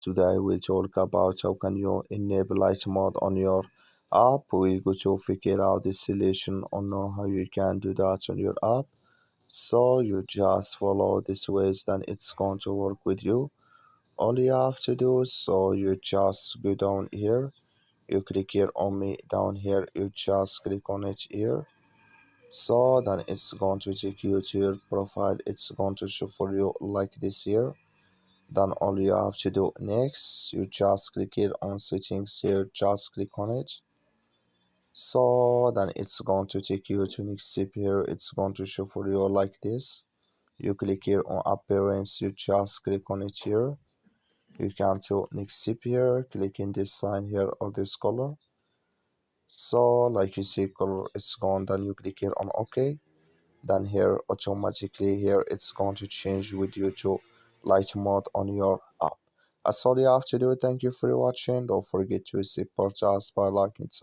Today we talk about how can you enable light mode on your app. We go to figure out the solution on how you can do that on your app. So you just follow this ways, then it's going to work with you. All you have to do, so you just go down here, you click here on me down here, you just click on it here. So then it's going to take you to your profile, it's going to show for you like this here. Then all you have to do next, you just click here on settings here, just click on it. So then it's going to take you to next step here, it's going to show for you like this. You click here on appearance, you just click on it here. You come to next step here, click in this sign here or this color. So like you see color is gone, then you click here on OK. Then here automatically here it's going to change with you to light mode on your app. That's all you have to do. Thank you for watching. Don't forget to support us by liking.